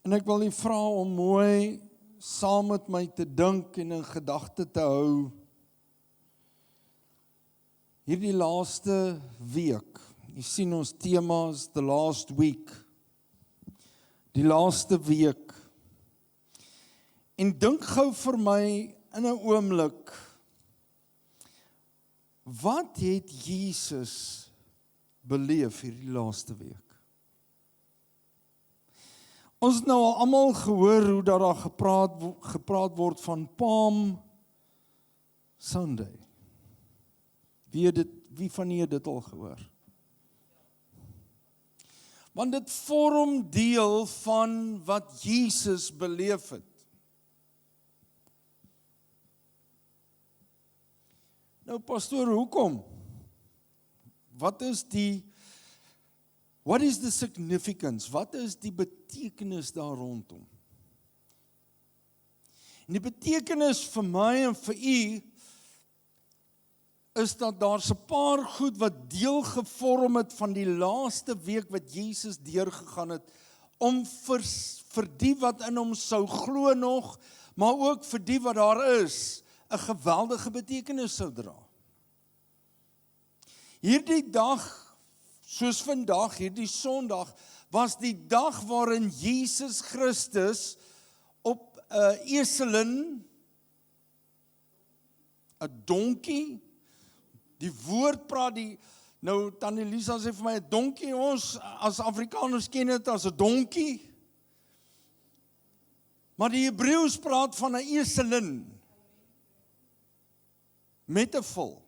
En ek wil u vra om mooi saam met my te dink en in gedagte te hou. Hierdie laaste week, jy sien ons tema is the last week. Die laaste week. En dink gou vir my in 'n oomblik, wat het Jesus beleef hierdie laaste week? Ons het nou al almal gehoor hoe daar gepraat word van Palm Sunday. Wie van julle het dit al gehoor? Want dit vorm deel van wat Jesus beleef het. Nou pastoor, hoekom? What is the significance? Wat is die betekenis daar rondom? En die betekenis vir my en vir u is dat daar's 'n paar goed wat deel gevorm het van die laaste week wat Jesus deurgegaan het, om vir die wat in hom sou glo nog, maar ook vir die wat daar is, 'n geweldige betekenis sou dra. Hierdie dag, soos vandag, hierdie Sondag, was die dag waarin Jesus Christus op 'n eselin, 'n donkie, die woord praat nou Tannie Lisa sê vir my, 'n donkie, ons as Afrikaners ken dit as 'n donkie. Maar die Hebreëus praat van 'n eselin met 'n vul.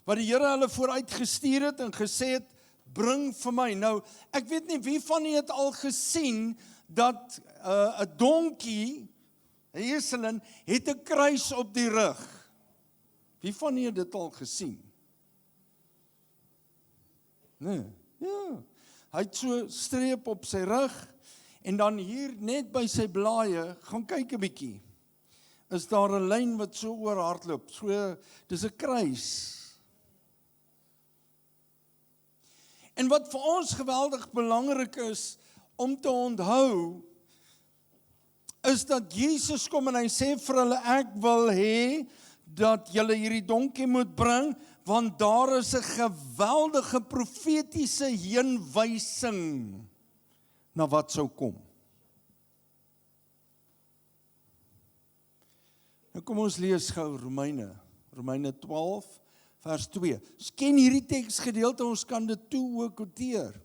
Wat die Here hulle vooruit gestuur het en gesê het, bring vir my. Nou, ek weet nie wie van julle het al gesien dat 'n donkie, 'n eselin, het 'n kruis op die rug. Wie van julle het dit al gesien? Nee, ja. Hy het so streep op sy rug en dan hier net by sy blaaie, gaan kyk 'n bietjie. Is daar 'n lyn wat so oor hardloop. So, dis 'n kruis. En wat vir ons geweldig belangrik is om te onthou, is dat Jesus kom en hy sê vir hulle, ek wil hê dat julle hierdie donkie moet bring, want daar is 'n geweldige profetiese heenwysing na wat sou kom. Nou kom ons lees gou Romeine 12 vers 2. Ons ken hierdie teksgedeelte, ons kan dit toe ook quoteer.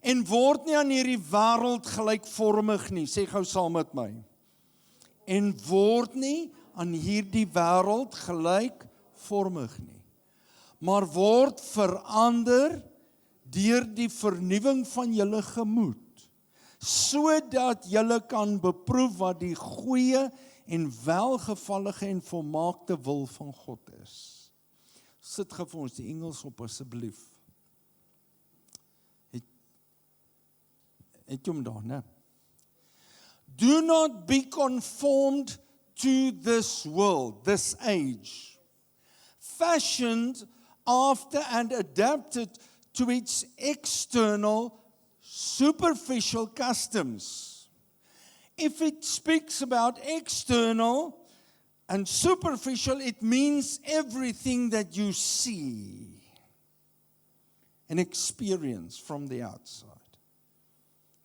En word nie aan hierdie wêreld gelykvormig nie, sê gou saam met my. En word nie aan hierdie wêreld gelykvormig nie, maar word verander deur die vernuwing van julle gemoed, sodat julle kan beproef wat die goeie en welgevallige en volmaakte wil van God is. Sit gou vir ons die Engels op asseblief. Het jy hom daar, né? Do not be conformed to this world, this age, fashioned after and adapted to its external, superficial customs. If it speaks about external and superficial, it means everything that you see and experience from the outside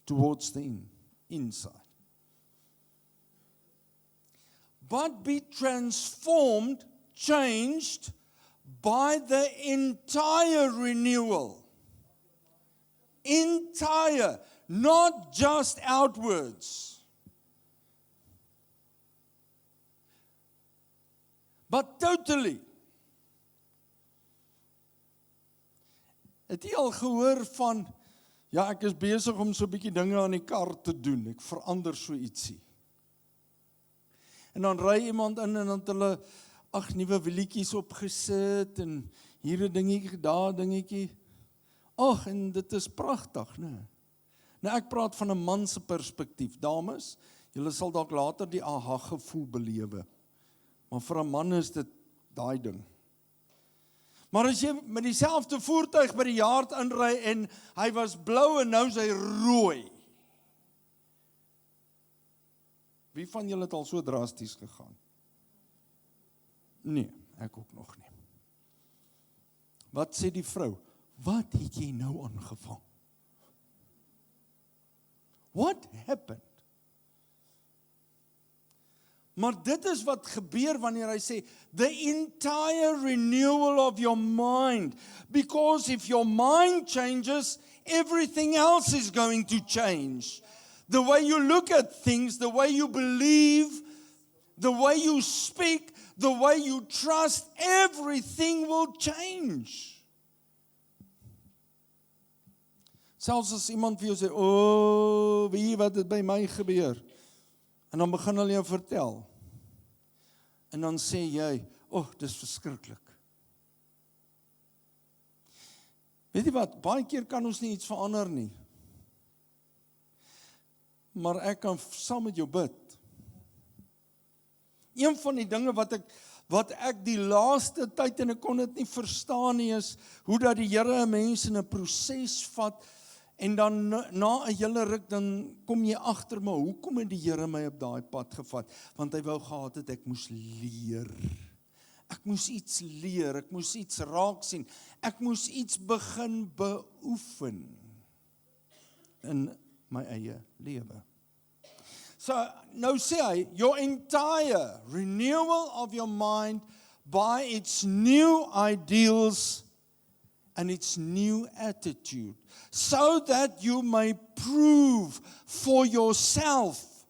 towards the inside. But be transformed, changed by the entire renewal. Entire, not just outwards. But totally. Het jy al gehoor van, ja, ek is besig om so 'n bietjie dinge aan die kar te doen, ek verander so ietsie. En dan ry iemand in en dan het hulle 8 nuwe wielietjies opgesit en hier 'n dingetjie, daar 'n dingetjie. Ag, en dit is pragtig, né? Nou ek praat van 'n man se perspektief. Dames, julle sal dalk later die aha gevoel belewe. Maar vir 'n man is dit daai ding. Maar as jy met dieselfde voertuig by die yard inry en hy was blou en nou is hy rooi. Wie van julle het al so drasties gegaan? Nee, ek ook nog nie. Wat sê die vrou? Wat het jy nou aangevang? What happened? Maar dit is wat gebeur wanneer hy sê, the entire renewal of your mind. Because if your mind changes, everything else is going to change. The way you look at things, the way you believe, the way you speak, the way you trust, everything will change. Selfs as iemand vir jou sê, weet wat het by my gebeur? En dan begin hulle jou vertel. En dan sê jy, dis verskriklik. Weet jy wat, baie keer kan ons nie iets verander nie. Maar ek kan saam met jou bid. Een van die dinge wat ek die laaste tyd, en ek kon dit nie verstaan nie, is hoe dat die Here mense in 'n proses vat, en dan na 'n hele ruk, dan kom jy agter, maar hoekom het die Here my op daai pad gevat? Want hy wou gehad het, ek moes leer. Ek moes iets leer, ek moes iets raak sien, ek moes iets begin beoefen in my eie lewe. So, nou sê hy, your entire renewal of your mind by its new ideals and its new attitude, so that you may prove for yourself,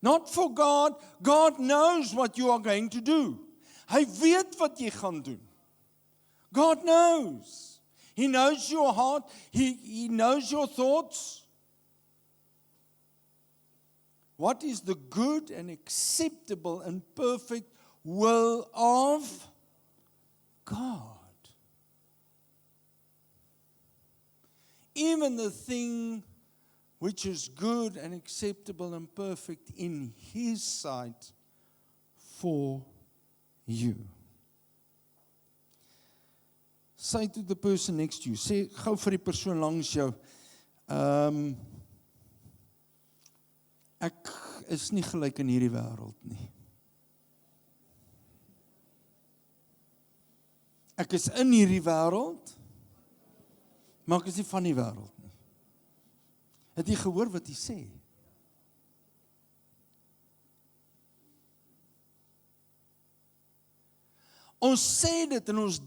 not for God. God knows what you are going to do. Hy weet wat jy gaan doen. God knows. He knows your heart. He knows your thoughts. What is the good and acceptable and perfect will of God? Even the thing which is good and acceptable and perfect in His sight for you. Say to the person next to you, sê gou vir die persoon langs jou, ek is nie gelyk in hierdie wêreld nie. Ek is in hierdie wêreld, maar ek is nie van die wêreld nie. Het jy gehoor wat hy sê? Ons sê dit en ons,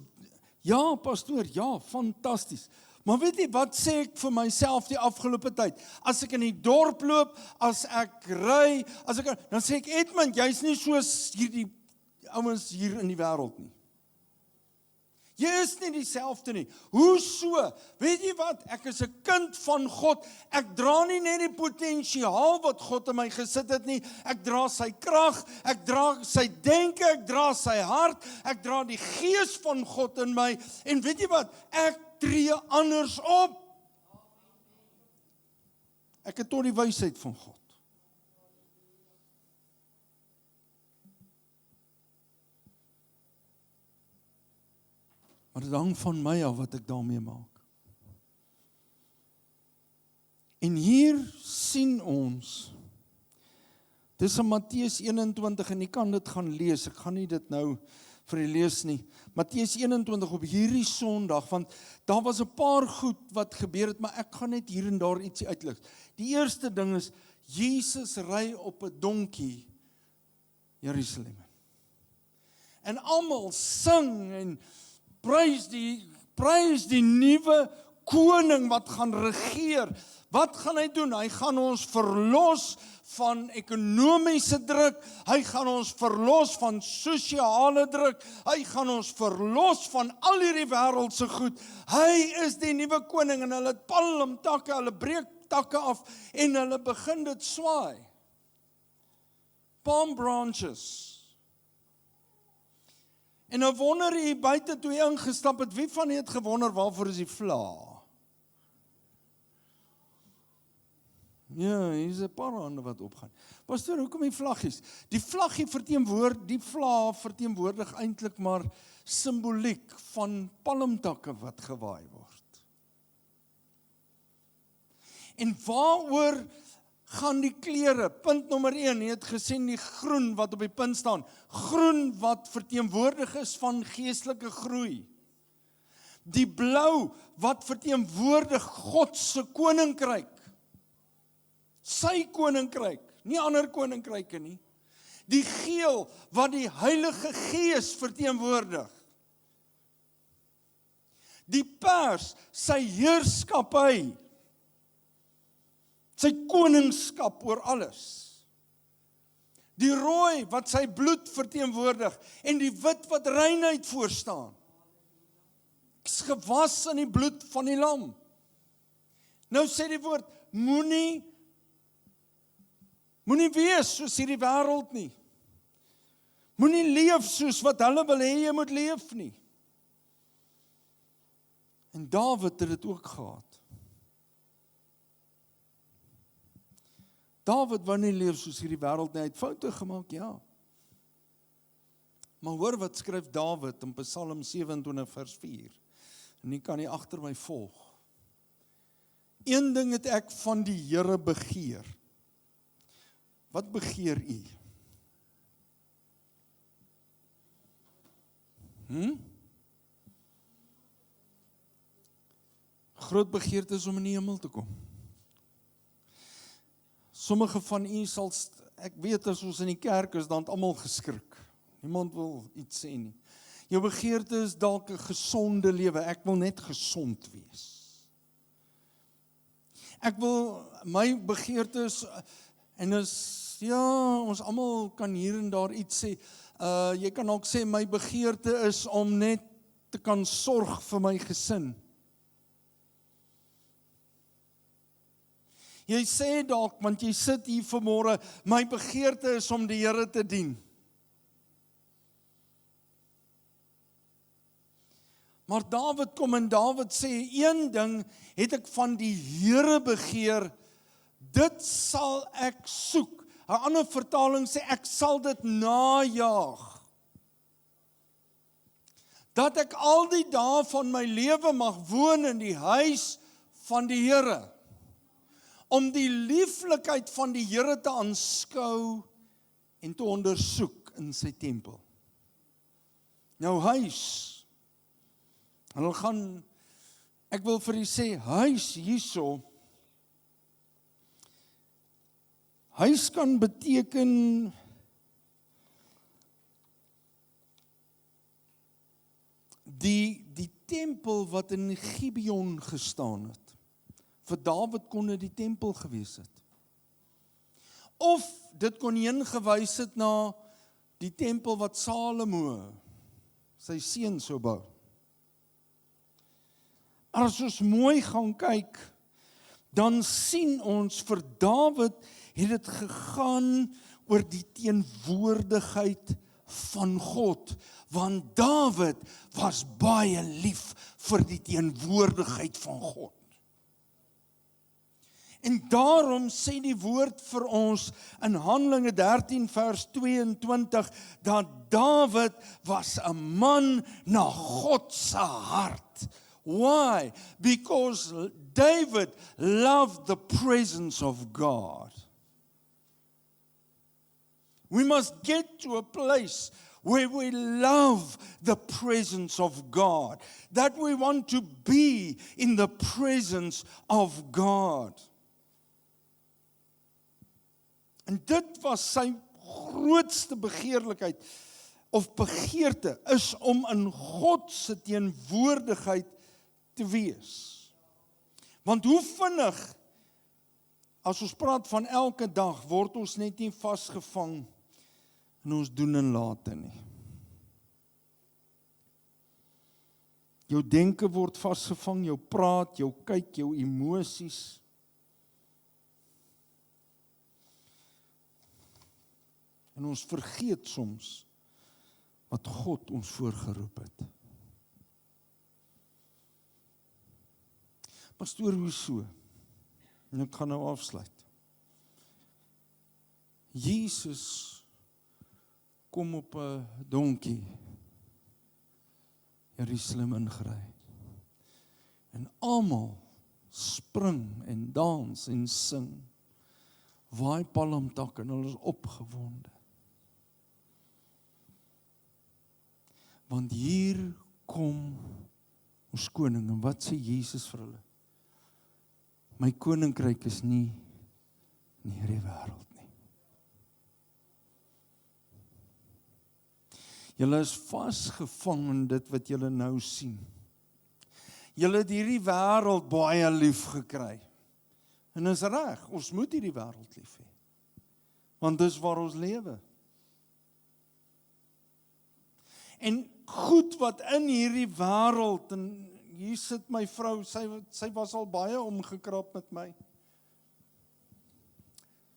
ja pastoor, ja, fantasties. Maar weet jy, wat sê ek vir myself die afgelope tyd? As ek in die dorp loop, as ek ry, dan sê ek, Edmund, jy's nie soos hierdie ouens hier in die wêreld nie. Jy is nie dieselfde nie. Hoe so? Weet jy wat? Ek is 'n kind van God. Ek dra nie net die potensiaal wat God in my gesit het nie. Ek dra sy krag, ek dra sy denke, ek dra sy hart, ek dra die gees van God in my. En weet jy wat? Ek tree anders op. Ek het tot die wysheid van God. Maar dit hang van my af wat ek daarmee maak. En hier sien ons, dis in Matteus 21, en jy kan dit gaan lees, ek gaan nie dit nou vir jy lees nie. Matteus 21 op hierdie Sondag, want daar was 'n paar goed wat gebeur het, maar ek gaan net hier en daar ietsie uitlig. Die eerste ding is, Jesus ry op 'n donkie Jerusalem. En almal sing en prys die nuwe koning wat gaan regeer. Wat gaan hy doen? Hy gaan ons verlos van ekonomiese druk, hy gaan ons verlos van sosiale druk, hy gaan ons verlos van al hierdie wêreldse goed. Hy is die nuwe koning en hulle het palmtakke, hulle breek takke af en hulle begin dit swaai. Palm branches. En nou wonder jy buite toe jy ingestap het, wie van jy het gewonder waarvoor is die vla? Ja, hier is 'n paar hande wat opgaan. Pastoor, hoekom die vlaggies? Die vlaggie verteenwoordig eintlik maar simboliek van palmtakke wat gewaai word. En waaroor gaan die klere, punt nommer 1, jy het gesien die groen wat op die punt staan, groen wat verteenwoordig is van geestelike groei. Die blou wat verteenwoordig God se koninkryk, sy koninkryk, nie ander koninkryke nie. Die geel wat die Heilige Gees verteenwoordig. Die pers, sy heerskappy, sy koningskap oor alles. Die rooi wat sy bloed verteenwoordig en die wit wat reinheid voorstaan. Is gewas in die bloed van die lam. Nou sê die woord, moenie wees soos hierdie wêreld nie. Moenie leef soos wat hulle wil hê jy moet leef nie. En Dawid het dit ook gehad. Dawid wou nie leef soos hierdie wêreld nie, hy het foute gemaak, ja. Maar hoor wat skryf Dawid in Psalm 27 vers 4. En jy kan nie agter my volg. Een ding het ek van die Here begeer. Wat begeer u? Groot begeerte is om in die hemel te kom. Sommige van u sal, ek weet as ons in die kerk is, dan het almal geskrik. Niemand wil iets sê nie. Jou begeerte is dalk 'n gesonde lewe. Ek wil net gesond wees. My begeerte is, en is, ja, ons almal kan hier en daar iets sê. Jy kan ook sê, my begeerte is om net te kan sorg vir my gesin. Jy sê dalk, want jy sit hier vanmôre, my begeerte is om die Here te dien. Maar Dawid kom en Dawid sê, een ding het ek van die Here begeer, dit sal ek soek. 'n ander vertaling sê, ek sal dit najaag. Dat ek al die dae van my lewe mag woon in die huis van die Here. Om die lieflikheid van die Here te aanskou en te ondersoek in sy tempel. Nou huis, ek wil vir u sê, huis hierso, huis kan beteken die tempel wat in Gibeon gestaan het. Vir Dawid kon dit die tempel gewees het. Of dit kon heen gewys het na die tempel wat Salomo, sy seun sou bou. Maar as ons mooi gaan kyk, dan sien ons vir Dawid het dit gegaan oor die teenwoordigheid van God, want Dawid was baie lief vir die teenwoordigheid van God. En daarom sê die woord vir ons in Handelinge 13 vers 22, dat Dawid was 'n man na God se hart. Why? Because David loved the presence of God. We must get to a place where we love the presence of God, that we want to be in the presence of God. En dit was sy grootste begeerlikheid, of begeerte, is om in God se teenwoordigheid te wees. Want hoe vinnig, as ons praat van elke dag, word ons net nie vasgevang in ons doen en late nie. Jou denke word vasgevang, jou praat, jou kyk, jou emosies. En ons vergeet soms wat God ons voorgeroep het. Pastoor, hoe so? En ek gaan nou afsluit. Jesus kom op 'n donkie Jerusalem ingery. En almal spring en dans en sing, waai palmtak en hulle is opgewonde. Want hier kom ons koning, en wat sê Jesus vir hulle? My koninkryk is nie hierdie wêreld nie. Julle is vasgevang in dit wat julle nou sien. Julle het hierdie wêreld baie lief gekry. En is reg, ons moet hierdie wêreld lief hê. Want dis waar ons lewe. En goed wat in hierdie wêreld, en hier sit my vrou, sy was al baie omgekrap met my.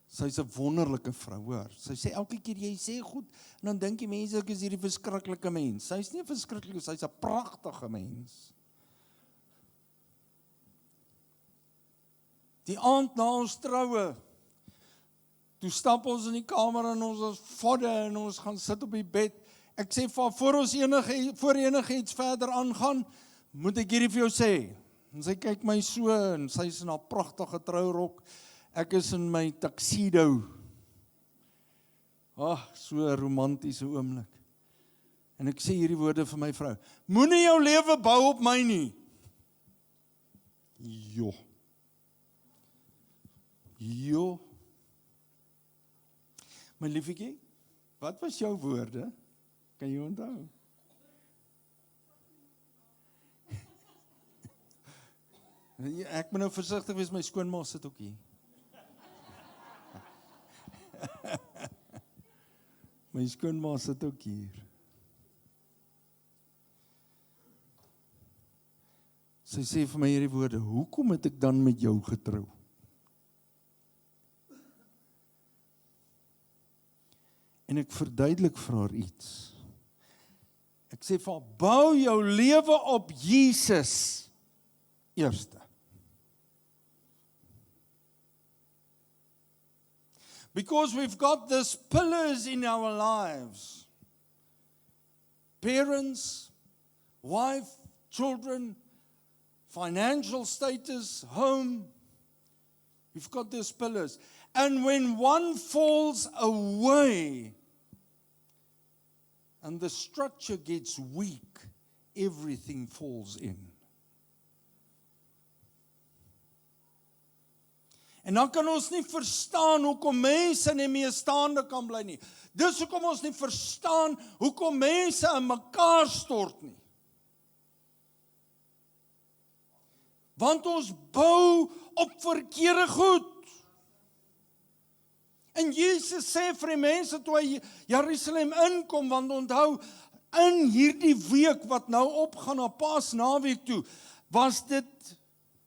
Sy's 'n wonderlike vrou, hoor. Sy sê elke keer jy sê goed, en dan dink die mense ek is hierdie verskriklike mens. Sy's nie 'n verskriklike, sy's 'n pragtige mens. Die aand na ons troue, toe stap ons in die kamer en ons is vodde en ons gaan sit op die bed. Ek sê voor ons enigiets verder aangaan, moet ek hierdie vir jou sê. En sy kyk my so en sy is in haar pragtige trourok. Ek is in my tuxedo. So 'n romantiese oomblik. En ek sê hierdie woorde vir my vrou. Moenie jou lewe bou op my nie. Jo. My liefetjie, wat was jou woorde? Kan jy onthou? Ek moet nou versigtig wees, my skoonma sit ook hier. My skoonma sit ook hier. Sy sê vir my hierdie woorde, hoekom het ek dan met jou getrou? En ek verduidelik vir haar iets. Ek sê vir haar, bou jou lewe op Jesus eerste. Because we've got these pillars in our lives. Parents, wife, children, financial status, home. We've got these pillars. And when one falls away and the structure gets weak, everything falls in. En dan kan ons nie verstaan hoekom mense nie meer staande kan bly nie. Dis hoekom ons nie verstaan hoekom mense in mekaar stort nie. Want ons bou op verkeerde goed. En Jesus sê vir die mense toe hy Jerusalem inkom, want onthou, in hierdie week wat nou opgaan na Paasnaweek toe, was dit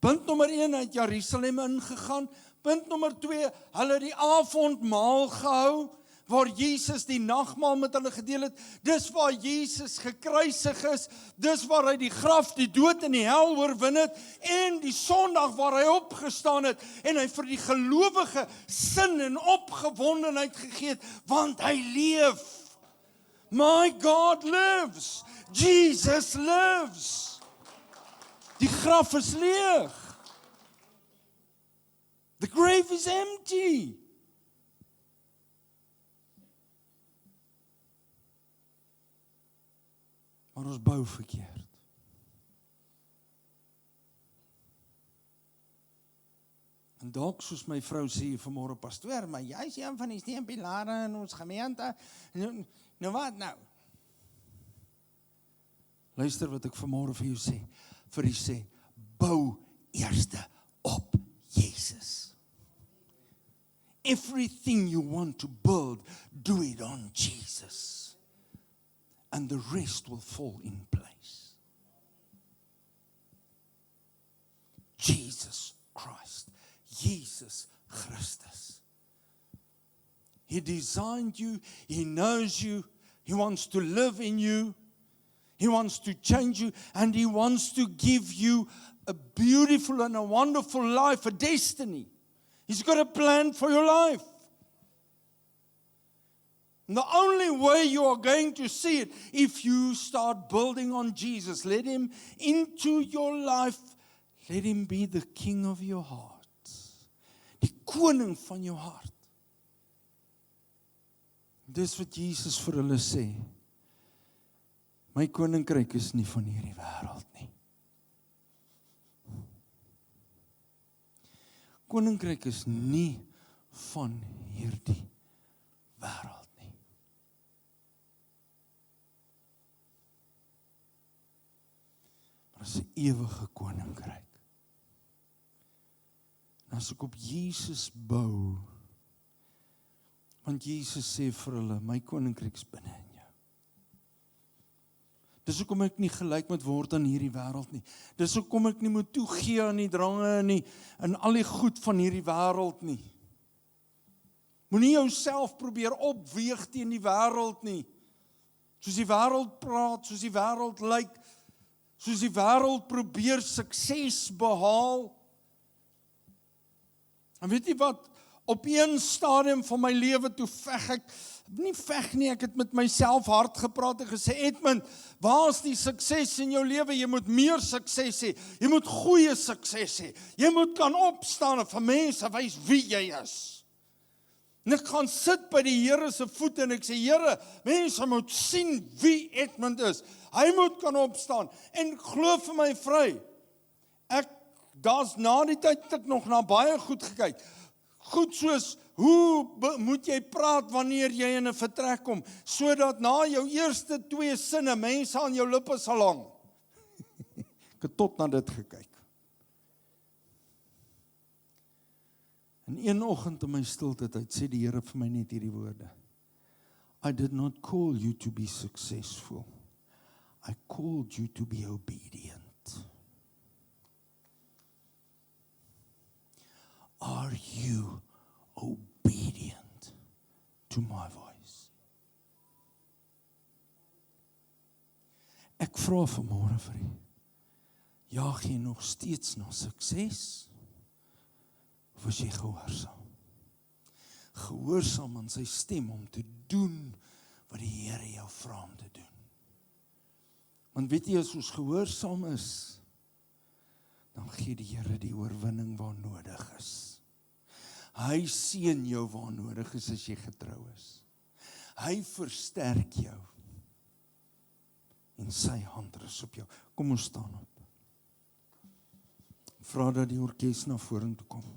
punt nommer 1 uit Jerusalem ingegaan. Punt nommer 2, hulle die avondmaal gehou, waar Jesus die nagmaal met hulle gedeel het. Dis waar Jesus gekruisig is, dis waar hy die graf, die dood en die hel oorwin het, en die Sondag waar hy opgestaan het, en hy vir die gelowige sin en opgewondenheid gegee het, want hy leef. My God lives. Jesus lives. Die graf is leeg. The grave is empty. Maar ons bou verkeerd. En dalk soos my vrou sê vanmôre, pastoor, maar jy is een van die steunpilare in ons gemeente. Nou wat nou? Luister wat ek vanmôre vir jou sê. Vir u sê, bou eerste op Jesus. Everything you want to build, do it on Jesus. And the rest will fall in place. Jesus Christ. Jesus Christus. He designed you. He knows you. He wants to live in you. He wants to change you. And He wants to give you a beautiful and a wonderful life, a destiny. He's got a plan for your life. And the only way you are going to see it, if you start building on Jesus, let Him into your life, let Him be the king of your heart. Die koning van jou hart. Dis wat Jesus vir hulle sê. My koninkryk is nie van hierdie wêreld nie. Koninkryk is nie van hierdie wêreld nie. Maar dit is 'n ewige koninkryk. En as ek op Jesus bou, want Jesus sê vir hulle, my koninkryk is binne in jou. Dis hoekom ek nie gelyk moet word aan hierdie wêreld nie. Dis hoekom ek nie moet toegee aan die drange en al die goed van hierdie wêreld nie. Moenie jouself probeer opweeg teen die wêreld nie. Soos die wêreld praat, soos die wêreld lyk, soos die wêreld probeer sukses behaal. En weet jy wat? Op een stadium van my lewe toe ek het met myself hard gepraat en gesê, Edmund, waar is die sukses in jou lewe? Jy moet meer sukses hê, jy moet goeie sukses hê, jy moet kan opstaan en vir mense wys wie jy is. En ek gaan sit by die Here se voete en ek sê, Here, mense moet sien wie Edmund is. Hy moet kan opstaan en glo vir my vry. Daar's na die tyd het ek nog na baie goed gekyk. Goed soos, hoe moet jy praat wanneer jy in 'n vertrek kom, sodat na jou eerste 2 sinne mense aan jou lippe sal hang. Ek het tot na dit gekyk. En een oggend in my stilte tyd sê die Here vir my net hierdie woorde. I did not call you to be successful. I called you to be obedient. Are you obedient to my voice? Ek vra vanmôre vir u, jaag jy nog steeds na sukses? Of is jy gehoorsaam? Gehoorsaam aan sy stem om te doen wat die Here jou vra om te doen. Want weet jy, as ons gehoorsaam is, dan gee die Here die oorwinning waar nodig is. Hy seën jou waar nodig is as jy getrou is. Hy versterk jou. En sy hand rus op jou. Kom ons staan op. Vra dat die orkes na vorentoe kom.